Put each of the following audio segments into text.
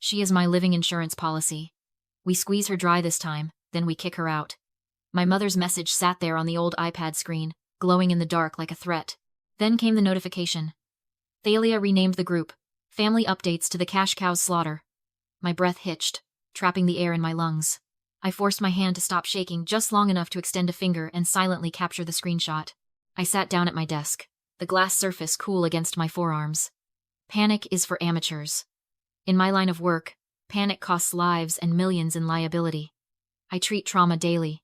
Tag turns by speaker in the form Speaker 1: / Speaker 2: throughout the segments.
Speaker 1: She is my living insurance policy. We squeeze her dry this time, then we kick her out. My mother's message sat there on the old iPad screen, glowing in the dark like a threat. Then came the notification. Thalia renamed the group. Family updates to the cash cow's slaughter. My breath hitched, trapping the air in my lungs. I forced my hand to stop shaking just long enough to extend a finger and silently capture the screenshot. I sat down at my desk, the glass surface cool against my forearms. Panic is for amateurs. In my line of work, panic costs lives and millions in liability. I treat trauma daily.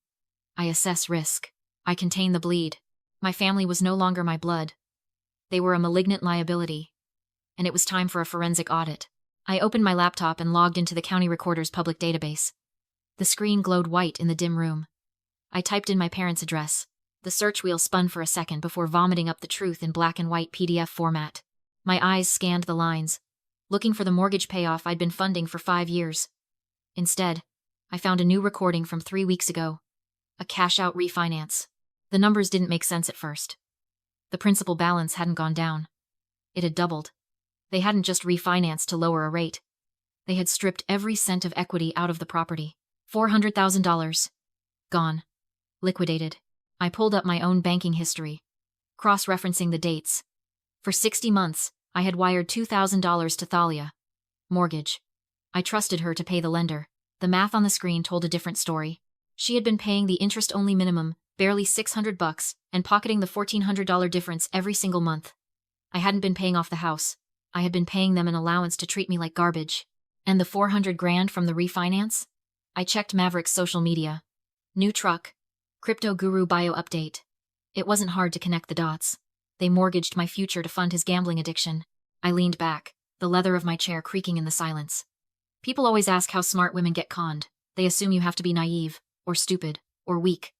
Speaker 1: I assess risk. I contain the bleed. My family was no longer my blood. They were a malignant liability. And it was time for a forensic audit. I opened my laptop and logged into the county recorder's public database. The screen glowed white in the dim room. I typed in my parents' address. The search wheel spun for a second before vomiting up the truth in black and white PDF format. My eyes scanned the lines, looking for the mortgage payoff I'd been funding for 5 years. Instead, I found a new recording from 3 weeks ago. A cash-out refinance. The numbers didn't make sense at first. The principal balance hadn't gone down. It had doubled. They hadn't just refinanced to lower a rate. They had stripped every cent of equity out of the property. $400,000. Gone. Liquidated. I pulled up my own banking history, cross-referencing the dates. For 60 months, I had wired $2,000 to Thalia. Mortgage. I trusted her to pay the lender. The math on the screen told a different story. She had been paying the interest-only minimum, barely $600, and pocketing the $1,400 difference every single month. I hadn't been paying off the house. I had been paying them an allowance to treat me like garbage. And the $400,000 from the refinance? I checked Maverick's social media. New truck. Crypto guru bio update. It wasn't hard to connect the dots. They mortgaged my future to fund his gambling addiction. I leaned back, the leather of my chair creaking in the silence. People always ask how smart women get conned. They assume you have to be naive, or stupid, or weak.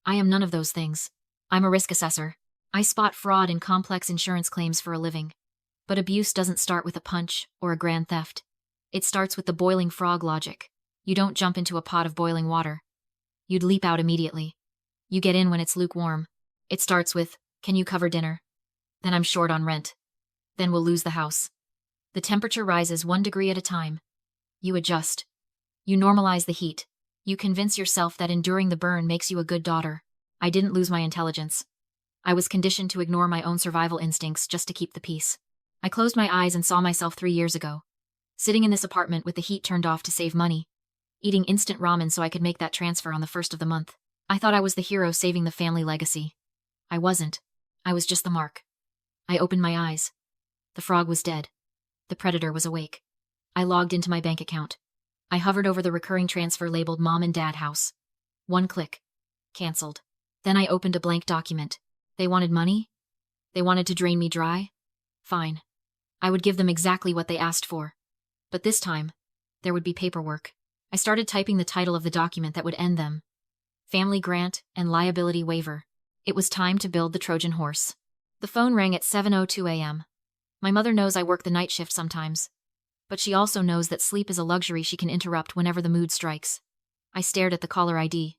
Speaker 1: I am none of those things. I'm a risk assessor. I spot fraud in complex insurance claims for a living. But abuse doesn't start with a punch or a grand theft. It starts with the boiling frog logic. You don't jump into a pot of boiling water. You'd leap out immediately. You get in when it's lukewarm. It starts with, can you cover dinner? Then I'm short on rent. Then we'll lose the house. The temperature rises 1 degree at a time. You adjust. You normalize the heat. You convince yourself that enduring the burn makes you a good daughter. I didn't lose my intelligence. I was conditioned to ignore my own survival instincts just to keep the peace. I closed my eyes and saw myself 3 years ago. Sitting in this apartment with the heat turned off to save money. Eating instant ramen so I could make that transfer on the first of the month. I thought I was the hero saving the family legacy. I wasn't. I was just the mark. I opened my eyes. The frog was dead. The predator was awake. I logged into my bank account. I hovered over the recurring transfer labeled Mom and Dad House. 1 click. Cancelled. Then I opened a blank document. They wanted money? They wanted to drain me dry? Fine. I would give them exactly what they asked for. But this time, there would be paperwork. I started typing the title of the document that would end them. Family Grant and Liability Waiver. It was time to build the Trojan horse. The phone rang at 7:02 a.m. My mother knows I work the night shift sometimes. But she also knows that sleep is a luxury she can interrupt whenever the mood strikes. I stared at the caller ID.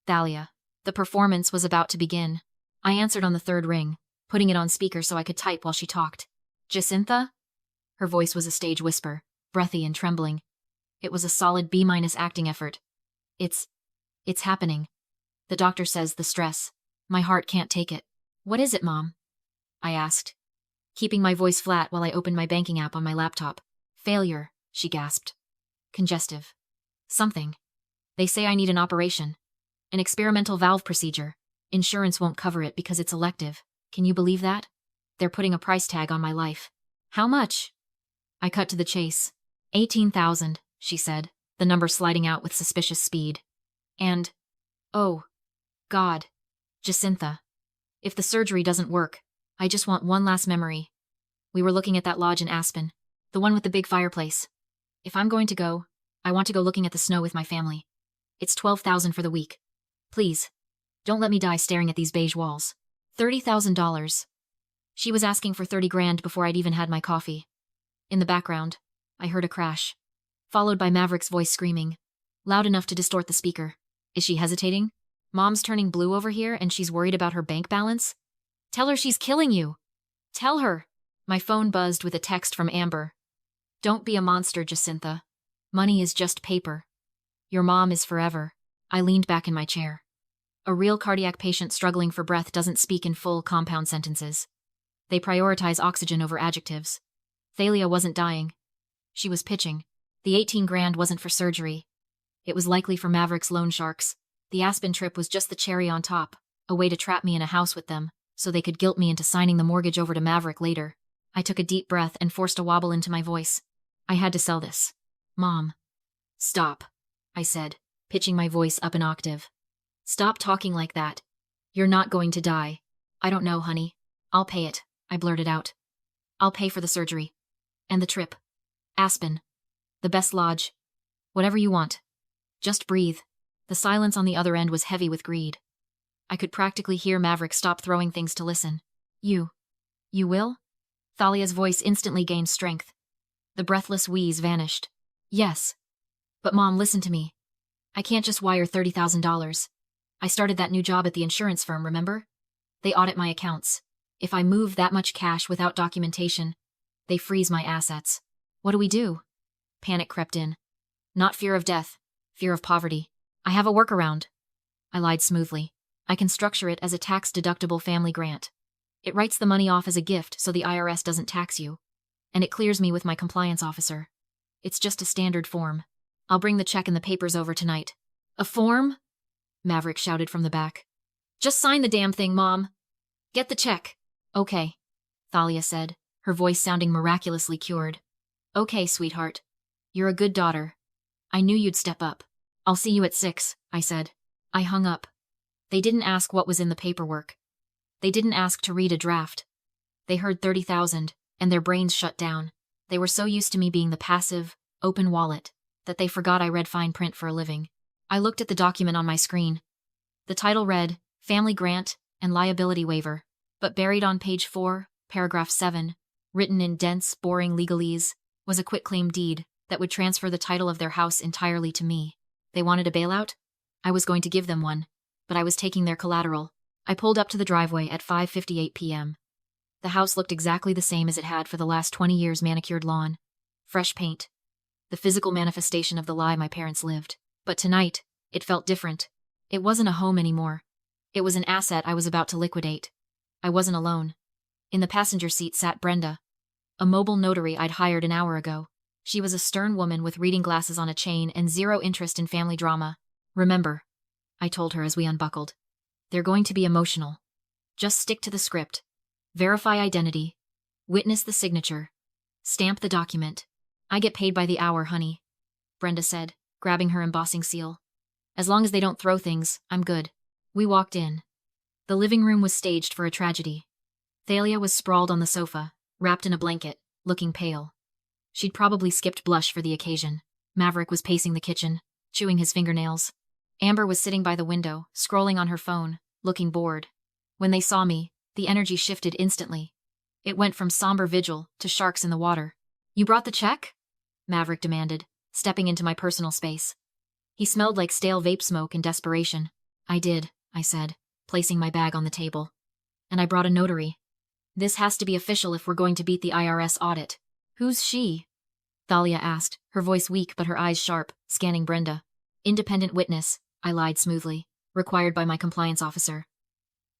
Speaker 1: Thalia. The performance was about to begin. I answered on the 3rd ring, putting it on speaker so I could type while she talked. Jacintha? Her voice was a stage whisper, breathy and trembling. It was a solid B- acting effort. It's happening. The doctor says the stress. My heart can't take it. What is it, Mom? I asked, keeping my voice flat while I opened my banking app on my laptop. Failure, she gasped. Congestive. Something. They say I need an operation. An experimental valve procedure. Insurance won't cover it because it's elective. Can you believe that? They're putting a price tag on my life. How much? I cut to the chase. 18,000, she said, the number sliding out with suspicious speed. And, oh, God, Jacintha. If the surgery doesn't work, I just want one last memory. We were looking at that lodge in Aspen, the one with the big fireplace. If I'm going to go, I want to go looking at the snow with my family. It's 12,000 for the week. Please, don't let me die staring at these beige walls. $30,000. She was asking for 30 grand before I'd even had my coffee. In the background, I heard a crash, followed by Maverick's voice screaming, loud enough to distort the speaker. Is she hesitating? Mom's turning blue over here and she's worried about her bank balance? Tell her she's killing you. Tell her. My phone buzzed with a text from Amber. Don't be a monster, Jacintha. Money is just paper. Your mom is forever. I leaned back in my chair. A real cardiac patient struggling for breath doesn't speak in full compound sentences. They prioritize oxygen over adjectives. Thalia wasn't dying. She was pitching. The 18 grand wasn't for surgery. It was likely for Maverick's loan sharks. The Aspen trip was just the cherry on top, a way to trap me in a house with them, so they could guilt me into signing the mortgage over to Maverick later. I took a deep breath and forced a wobble into my voice. I had to sell this. Mom. Stop, I said, pitching my voice up an octave. Stop talking like that. You're not going to die. I don't know, honey. I'll pay it, I blurted out. I'll pay for the surgery. And the trip. Aspen. The best lodge. Whatever you want. Just breathe. The silence on the other end was heavy with greed. I could practically hear Maverick stop throwing things to listen. You will? Thalia's voice instantly gained strength. The breathless wheeze vanished. Yes. But Mom, listen to me. I can't just wire $30,000. I started that new job at the insurance firm, remember? They audit my accounts. If I move that much cash without documentation, they freeze my assets. What do we do? Panic crept in. Not fear of death, fear of poverty. I have a workaround. I lied smoothly. I can structure it as a tax-deductible family grant. It writes the money off as a gift so the IRS doesn't tax you. And it clears me with my compliance officer. It's just a standard form. I'll bring the check and the papers over tonight. A form? Maverick shouted from the back. Just sign the damn thing, Mom. Get the check. Okay, Thalia said, her voice sounding miraculously cured. Okay, sweetheart. You're a good daughter. I knew you'd step up. I'll see you at 6, I said. I hung up. They didn't ask what was in the paperwork. They didn't ask to read a draft. They heard 30,000, and their brains shut down. They were so used to me being the passive, open wallet, that they forgot I read fine print for a living. I looked at the document on my screen. The title read, Family Grant and Liability Waiver, but buried on page 4, paragraph 7, written in dense, boring legalese, was a quitclaim deed that would transfer the title of their house entirely to me. They wanted a bailout? I was going to give them one, but I was taking their collateral. I pulled up to the driveway at 5:58 p.m. The house looked exactly the same as it had for the last 20 years, manicured lawn, fresh paint, the physical manifestation of the lie my parents lived. But tonight, it felt different. It wasn't a home anymore. It was an asset I was about to liquidate. I wasn't alone. In the passenger seat sat Brenda, a mobile notary I'd hired an hour ago. She was a stern woman with reading glasses on a chain and zero interest in family drama. Remember, I told her as we unbuckled. They're going to be emotional. Just stick to the script. Verify identity. Witness the signature. Stamp the document. I get paid by the hour, honey, Brenda said, grabbing her embossing seal. As long as they don't throw things, I'm good. We walked in. The living room was staged for a tragedy. Thalia was sprawled on the sofa, wrapped in a blanket, looking pale. She'd probably skipped blush for the occasion. Maverick was pacing the kitchen, chewing his fingernails. Amber was sitting by the window, scrolling on her phone, looking bored. When they saw me, the energy shifted instantly. It went from somber vigil to sharks in the water. You brought the check? Maverick demanded, stepping into my personal space. He smelled like stale vape smoke and desperation. I did, I said, placing my bag on the table. And I brought a notary. This has to be official if we're going to beat the IRS audit. Who's she? Thalia asked, her voice weak but her eyes sharp, scanning Brenda. Independent witness, I lied smoothly, required by my compliance officer.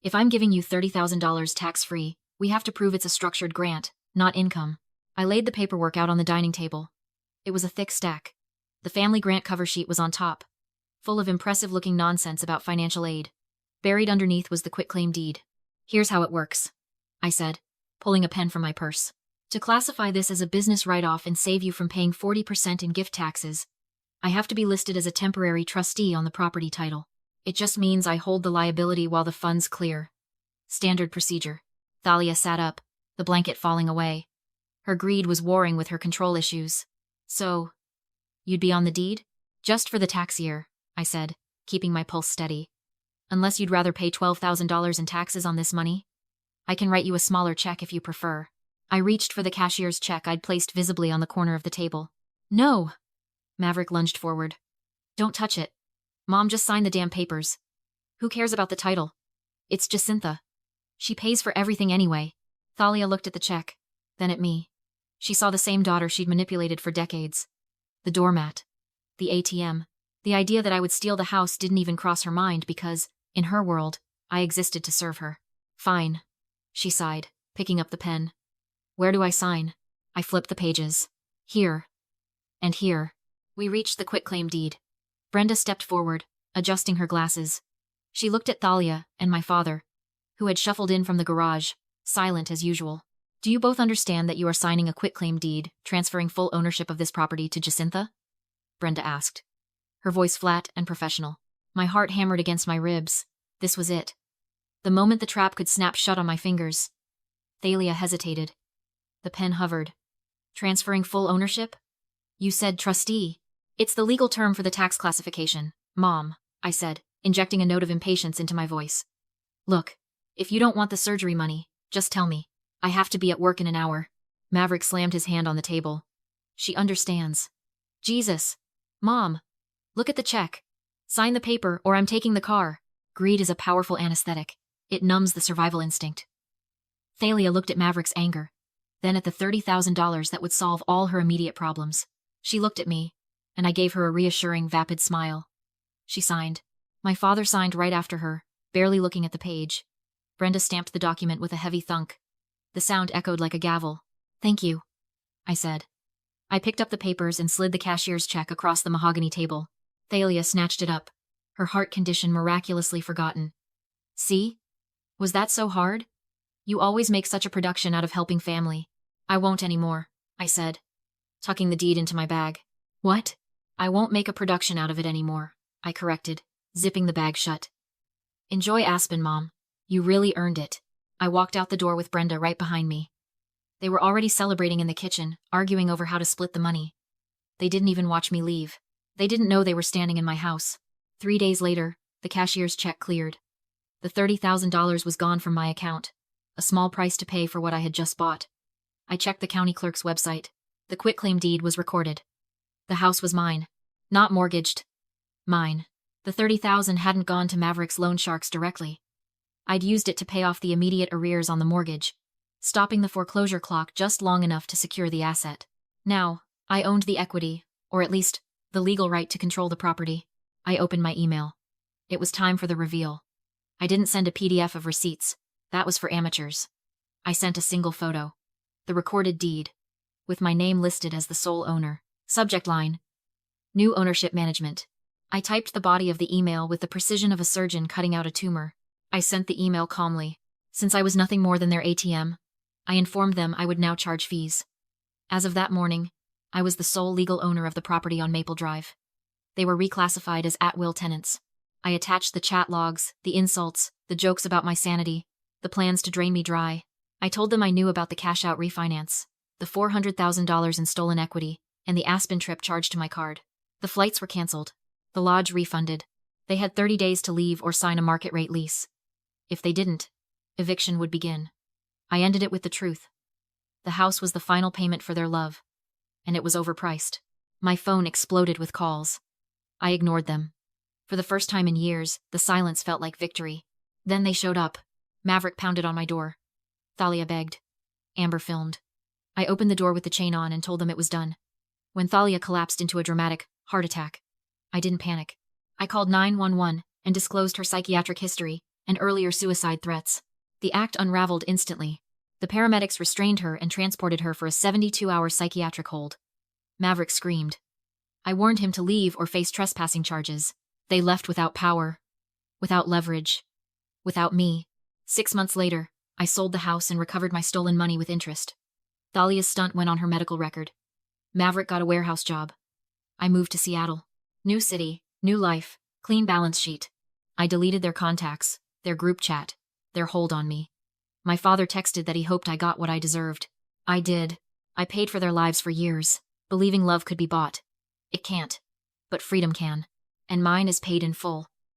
Speaker 1: If I'm giving you $30,000 tax-free, we have to prove it's a structured grant, not income. I laid the paperwork out on the dining table. It was a thick stack. The family grant cover sheet was on top, full of impressive-looking nonsense about financial aid. Buried underneath was the quitclaim deed. Here's how it works, I said, pulling a pen from my purse. To classify this as a business write-off and save you from paying 40% in gift taxes, I have to be listed as a temporary trustee on the property title. It just means I hold the liability while the funds clear. Standard procedure. Thalia sat up, the blanket falling away. Her greed was warring with her control issues. So, you'd be on the deed? Just for the tax year, I said, keeping my pulse steady. Unless you'd rather pay $12,000 in taxes on this money? I can write you a smaller check if you prefer. I reached for the cashier's check I'd placed visibly on the corner of the table. No! Maverick lunged forward. Don't touch it. Mom, just sign the damn papers. Who cares about the title? It's Jacintha. She pays for everything anyway. Thalia looked at the check, then at me. She saw the same daughter she'd manipulated for decades. The doormat. The ATM. The idea that I would steal the house didn't even cross her mind because, in her world, I existed to serve her. Fine. She sighed, picking up the pen. Where do I sign? I flipped the pages. Here. And here. We reached the quitclaim deed. Brenda stepped forward, adjusting her glasses. She looked at Thalia and my father, who had shuffled in from the garage, silent as usual. Do you both understand that you are signing a quitclaim deed, transferring full ownership of this property to Jacintha? Brenda asked, her voice flat and professional. My heart hammered against my ribs. This was it. The moment the trap could snap shut on my fingers. Thalia hesitated. The pen hovered. Transferring full ownership? You said trustee. It's the legal term for the tax classification, Mom, I said, injecting a note of impatience into my voice. Look, if you don't want the surgery money, just tell me. I have to be at work in an hour. Maverick slammed his hand on the table. She understands. Jesus. Mom. Look at the check. Sign the paper or I'm taking the car. Greed is a powerful anesthetic. It numbs the survival instinct. Thalia looked at Maverick's anger, then at the $30,000 that would solve all her immediate problems. She looked at me, and I gave her a reassuring, vapid smile. She signed. My father signed right after her, barely looking at the page. Brenda stamped the document with a heavy thunk. The sound echoed like a gavel. Thank you, I said. I picked up the papers and slid the cashier's check across the mahogany table. Thalia snatched it up, her heart condition miraculously forgotten. See? Was that so hard? You always make such a production out of helping family. I won't anymore, I said, tucking the deed into my bag. What? I won't make a production out of it anymore, I corrected, zipping the bag shut. Enjoy Aspen, Mom. You really earned it. I walked out the door with Brenda right behind me. They were already celebrating in the kitchen, arguing over how to split the money. They didn't even watch me leave. They didn't know they were standing in my house. 3 days later, the cashier's check cleared. The $30,000 was gone from my account, a small price to pay for what I had just bought. I checked the county clerk's website. The quitclaim deed was recorded. The house was mine, not mortgaged. Mine. The $30,000 hadn't gone to Maverick's loan sharks directly. I'd used it to pay off the immediate arrears on the mortgage, stopping the foreclosure clock just long enough to secure the asset. Now, I owned the equity, or at least, the legal right to control the property. I opened my email. It was time for the reveal. I didn't send a PDF of receipts. That was for amateurs. I sent a single photo. The recorded deed, with my name listed as the sole owner. Subject line: New ownership management. I typed the body of the email with the precision of a surgeon cutting out a tumor. I sent the email calmly. Since I was nothing more than their ATM, I informed them I would now charge fees. As of that morning, I was the sole legal owner of the property on Maple Drive. They were reclassified as at-will tenants. I attached the chat logs, the insults, the jokes about my sanity, the plans to drain me dry. I told them I knew about the cash-out refinance, the $400,000 in stolen equity, and the Aspen trip charged to my card. The flights were canceled. The lodge refunded. They had 30 days to leave or sign a market-rate lease. If they didn't, eviction would begin. I ended it with the truth. The house was the final payment for their love, and it was overpriced. My phone exploded with calls. I ignored them. For the first time in years, the silence felt like victory. Then they showed up. Maverick pounded on my door. Thalia begged. Amber filmed. I opened the door with the chain on and told them it was done. When Thalia collapsed into a dramatic heart attack, I didn't panic. I called 911 and disclosed her psychiatric history and earlier suicide threats. The act unraveled instantly. The paramedics restrained her and transported her for a 72-hour psychiatric hold. Maverick screamed. I warned him to leave or face trespassing charges. They left without power, without leverage, without me. 6 months later, I sold the house and recovered my stolen money with interest. Thalia's stunt went on her medical record. Maverick got a warehouse job. I moved to Seattle. New city, new life, clean balance sheet. I deleted their contacts, their group chat, their hold on me. My father texted that he hoped I got what I deserved. I did. I paid for their lives for years, believing love could be bought. It can't. But freedom can. And mine is paid in full.